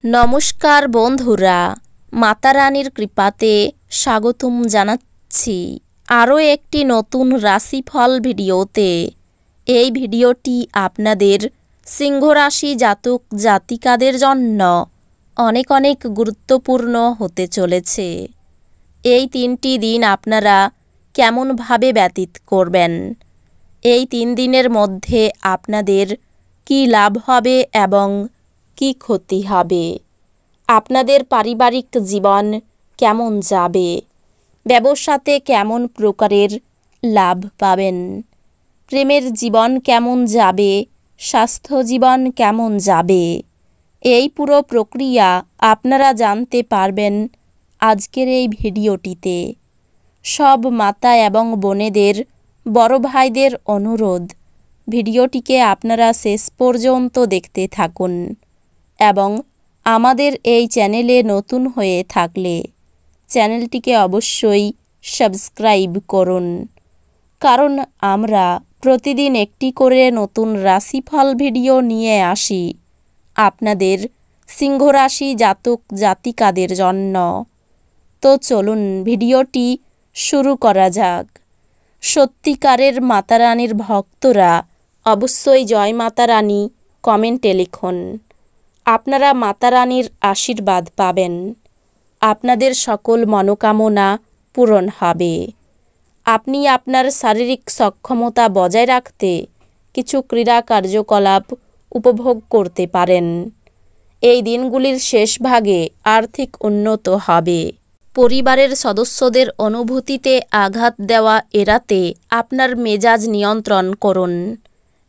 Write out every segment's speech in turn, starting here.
নমস্কার বন্ধুরা, মাতা রানীর কৃপাতে স্বাগতম জানাচ্ছি আরও একটি নতুন রাশিফল ভিডিওতে। এই ভিডিওটি আপনাদের সিংহ রাশি জাতক জাতিকাদের জন্য অনেক অনেক গুরুত্বপূর্ণ হতে চলেছে। এই 3টি দিন আপনারা কেমনভাবে ব্যতীত করবেন, এই 3 দিনের মধ্যে আপনাদের কি লাভ হবে এবং কি ক্ষতি হবে, আপনাদের পারিবারিক জীবন কেমন যাবে, ব্যবসাতে কেমন প্রকারের লাভ পাবেন, প্রেমের জীবন কেমন যাবে, স্বাস্থ্য জীবন কেমন যাবে, এই পুরো প্রক্রিয়া আপনারা জানতে পারবেন আজকের এই ভিডিওটিতে। সব মাতা এবং বোনেদের, বড় ভাইদের অনুরোধ, ভিডিওটিকে আপনারা শেষ পর্যন্ত দেখতে থাকুন এবং আমাদের এই চ্যানেলে নতুন হয়ে থাকলে চ্যানেলটিকে অবশ্যই সাবস্ক্রাইব করুন, কারণ আমরা প্রতিদিন একটি করে নতুন রাশিফল ভিডিও নিয়ে আসি আপনাদের সিংহ রাশি জাতক জাতিকাদের জন্য। তো চলুন ভিডিওটি শুরু করা যাক। সত্যিকারের মাতা রানীর ভক্তরা অবশ্যই জয় মাতা রানী কমেন্টে লিখুন। আপনারা মাতা রানীর আশীর্বাদ পাবেন, আপনাদের সকল মনোকামনা পূরণ হবে। আপনি আপনার শারীরিক সক্ষমতা বজায় রাখতে কিছু ক্রীড়া কার্যকলাপ উপভোগ করতে পারেন। এই দিনগুলির শেষ ভাগে আর্থিক উন্নতি হবে। পরিবারের সদস্যদের অনুভূতিতে আঘাত দেওয়া এড়াতে আপনার মেজাজ নিয়ন্ত্রণ করুন।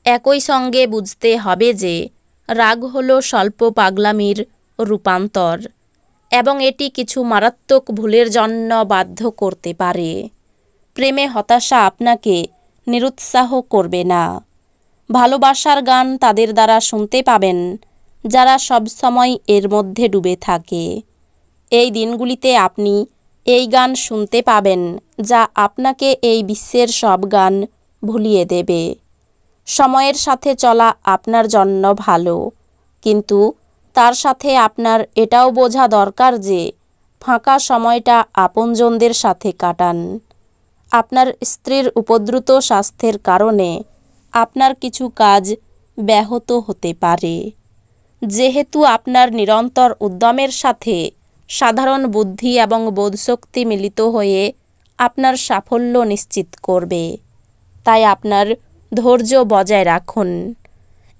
একই সঙ্গে বুঝতে হবে যে রাগ হলো স্বল্প পাগলামির রূপান্তর এবং এটি কিছু মারাত্মক ভুলের জন্য বাধ্য করতে পারে। প্রেমে হতাশা আপনাকে নিরুৎসাহ করবে না। ভালোবাসার গান তাদের দ্বারা শুনতে পাবেন যারা সবসময় এর মধ্যে ডুবে থাকে। এই দিনগুলিতে আপনি এই গান শুনতে পাবেন যা আপনাকে এই বিশ্বের সব গান ভুলিয়ে দেবে। সময়ের সাথে চলা আপনার জন্য ভালো, কিন্তু তার সাথে আপনার এটাও বোঝা দরকার যে ফাঁকা সময়টা আপনজনদের সাথে কাটান। আপনার স্ত্রীর উপদ্রুত স্বাস্থ্যের কারণে আপনার কিছু কাজ ব্যাহত হতে পারে। যেহেতু আপনার নিরন্তর উদ্যমের সাথে সাধারণ বুদ্ধি এবং বোধশক্তি মিলিত হয়ে আপনার সাফল্য নিশ্চিত করবে, তাই আপনার ধৈর্য বজায় রাখুন।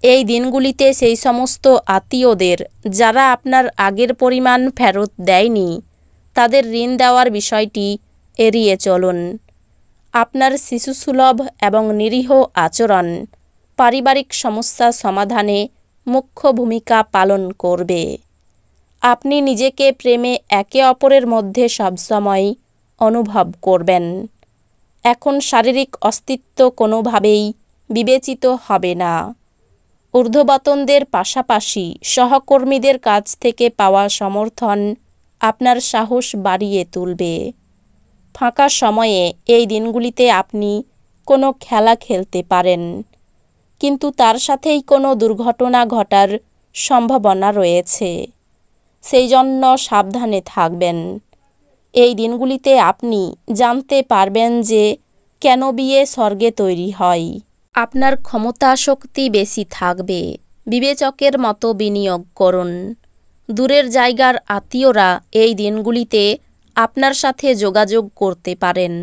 এই দিনগুলিতে সেই সমস্ত আত্মীয়দের যারা আপনার আগের পরিমাণ ফেরত দেয়নি তাদের ঋণ দেওয়ার বিষয়টি এড়িয়ে চলুন। আপনার শিশুসুলভ এবং নিরীহ আচরণ পারিবারিক সমস্যা সমাধানে মুখ্য ভূমিকা পালন করবে। আপনি নিজেকে প্রেমে একে অপরের মধ্যে সবসময় অনুভব করবেন। এখন শারীরিক অস্তিত্ব কোনোভাবেই বিবেচিত হবে না। ঊর্ধ্বতনদের পাশাপাশি সহকর্মীদের কাছ থেকে পাওয়া সমর্থন আপনার সাহস বাড়িয়ে তুলবে। ফাঁকা সময়ে এই দিনগুলিতে আপনি কোনো খেলা খেলতে পারেন, কিন্তু তার সাথেই কোনো দুর্ঘটনা ঘটার সম্ভাবনা রয়েছে, সেই জন্য সাবধানে থাকবেন। এই দিনগুলিতে আপনি জানতে পারবেন যে কেন বিয়ে স্বর্গে তৈরি হয়। আপনার ক্ষমতা শক্তি বেশি থাকবে, বিবেচকের মতো বিনিয়োগ করুন। দূরের জায়গার আত্মীয়রা এই দিনগুলিতে আপনার সাথে যোগাযোগ করতে পারেন,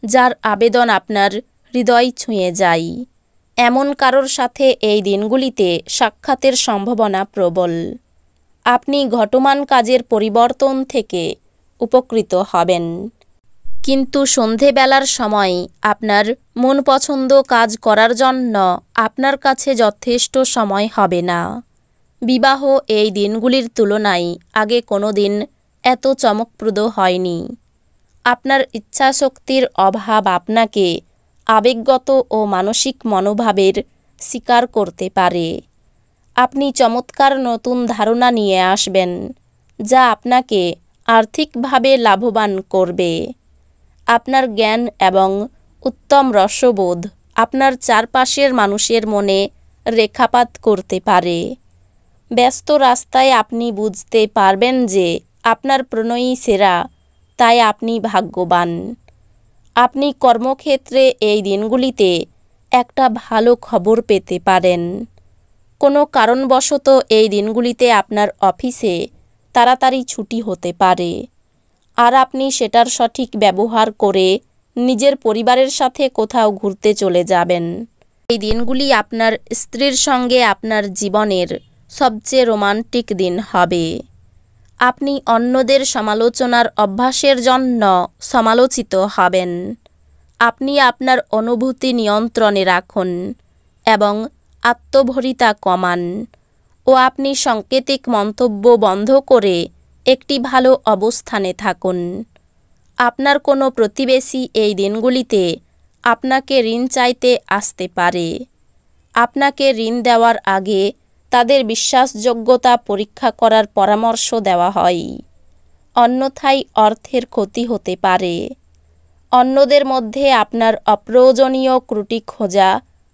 যার আবেদন আপনার হৃদয় ছুঁয়ে যায়। এমন কারোর সাথে এই দিনগুলিতে সাক্ষাতের সম্ভাবনা প্রবল। আপনি ঘটমান কাজের পরিবর্তন থেকে উপকৃত হবেন, কিন্তু সন্ধেবেলার সময় আপনার মন পছন্দ কাজ করার জন্য আপনার কাছে যথেষ্ট সময় হবে না। বিবাহ এই দিনগুলির তুলনায় আগে কোনো দিন এত চমকপ্রদ হয়নি। আপনার ইচ্ছাশক্তির অভাব আপনাকে আবেগগত ও মানসিক মনোভাবের শিকার করতে পারে। আপনি চমৎকার নতুন ধারণা নিয়ে আসবেন যা আপনাকে আর্থিকভাবে লাভবান করবে। আপনার জ্ঞান এবং উত্তম রসবোধ আপনার চারপাশের মানুষের মনে রেখাপাত করতে পারে। ব্যস্ত রাস্তায় আপনি বুঝতে পারবেন যে আপনার প্রণয়ী সেরা, তাই আপনি ভাগ্যবান। আপনি কর্মক্ষেত্রে এই দিনগুলিতে একটা ভালো খবর পেতে পারেন। কোনো কারণবশত এই দিনগুলিতে আপনার অফিসে তাড়াতাড়ি ছুটি হতে পারে, আর আপনি সেটার সঠিক ব্যবহার করে নিজের পরিবারের সাথে কোথাও ঘুরতে চলে যাবেন। এই দিনগুলি আপনার স্ত্রীর সঙ্গে আপনার জীবনের সবচেয়ে রোমান্টিক দিন হবে। আপনি অন্যদের সমালোচনার অভ্যাসের জন্য সমালোচিত হবেন। আপনি আপনার অনুভূতি নিয়ন্ত্রণে রাখুন এবং আত্মভরিতা কমান, ও আপনি সাংকেতিক মন্তব্য বন্ধ করে একটি ভালো অবস্থানে থাকুন। আপনার কোনো প্রতিবেশী এই দিনগুলিতে আপনাকে ঋণ চাইতে আসতে পারে। আপনাকে ঋণ দেওয়ার আগে তাদের বিশ্বাসযোগ্যতা পরীক্ষা করার পরামর্শ দেওয়া হয়, অন্যথায় অর্থের ক্ষতি হতে পারে। অন্যদের মধ্যে আপনার অপ্রয়োজনীয় ত্রুটি খোঁজা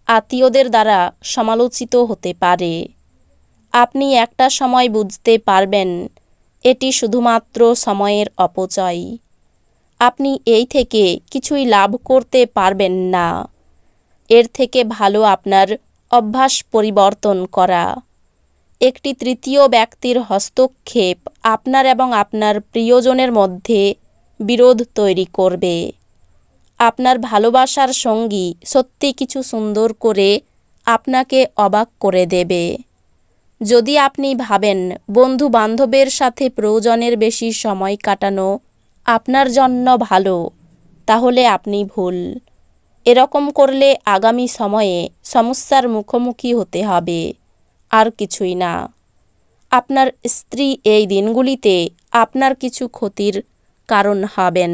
আত্মীয়দের দ্বারা সমালোচিত হতে পারে। আপনি একটা সময় বুঝতে পারবেন এটি শুধুমাত্র সময়ের অপচয়। আপনি এই থেকে কিছুই লাভ করতে পারবেন না। এর থেকে ভালো আপনার অভ্যাস পরিবর্তন করা। একটি তৃতীয় ব্যক্তির হস্তক্ষেপ আপনার এবং আপনার প্রিয়জনের মধ্যে বিরোধ তৈরি করবে। আপনার ভালোবাসার সঙ্গী সত্যি কিছু সুন্দর করে আপনাকে অবাক করে দেবে। যদি আপনি ভাবেন বন্ধু বান্ধবের সাথে প্রয়োজনের বেশি সময় কাটানো আপনার জন্য ভালো, তাহলে আপনি ভুল। এরকম করলে আগামী সময়ে সমস্যার মুখোমুখি হতে হবে, আর কিছুই না। আপনার স্ত্রী এই দিনগুলিতে আপনার কিছু ক্ষতির কারণ হবেন,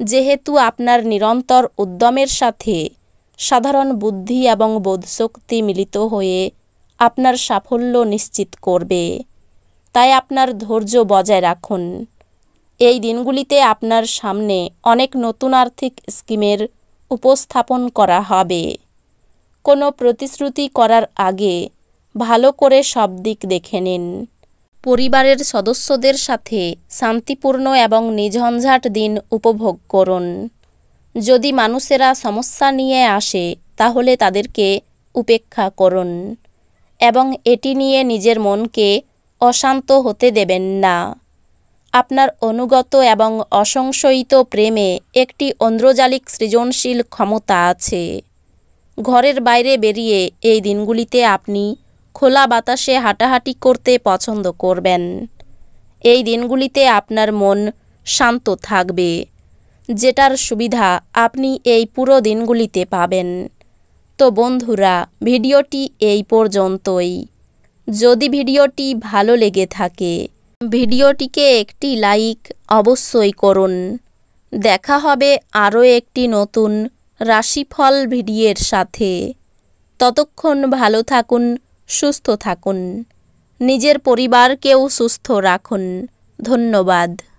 যেহেতু আপনার নিরন্তর উদ্যমের সাথে সাধারণ বুদ্ধি এবং বোধশক্তি মিলিত হয়ে আপনার সাফল্য নিশ্চিত করবে। তাই আপনার ধৈর্য বজায় রাখুন। এই দিনগুলিতে আপনার সামনে অনেক নতুন আর্থিক স্কিমের উপস্থাপন করা হবে। কোনো প্রতিশ্রুতি করার আগে ভালো করে সব দিক দেখে নিন। পরিবারের সদস্যদের সাথে শান্তিপূর্ণ এবং নিঝঞ্ঝাট দিন উপভোগ করুন। যদি মানুষেরা সমস্যা নিয়ে আসে তাহলে তাদেরকে উপেক্ষা করুন এবং এটি নিয়ে নিজের মনকে অশান্ত হতে দেবেন না। আপনার অনুগত এবং অসংশয়িত প্রেমে একটি ঐন্দ্রজালিক সৃজনশীল ক্ষমতা আছে। ঘরের বাইরে বেরিয়ে এই দিনগুলিতে আপনি খোলা বাতাসে হাঁটাহাঁটি করতে পছন্দ করবেন। এই দিনগুলিতে আপনার মন শান্ত থাকবে, যেটার সুবিধা আপনি এই পুরো দিনগুলিতে পাবেন। তো বন্ধুরা, ভিডিওটি এই পর্যন্তই। যদি ভিডিওটি ভালো লেগে থাকে ভিডিওটিকে একটি লাইক অবশ্যই করুন। দেখা হবে আরও একটি নতুন রাশিফল ভিডিওর সাথে। ততক্ষণ ভালো থাকুন, সুস্থ থাকুন, নিজের পরিবারকেও সুস্থ রাখুন। ধন্যবাদ।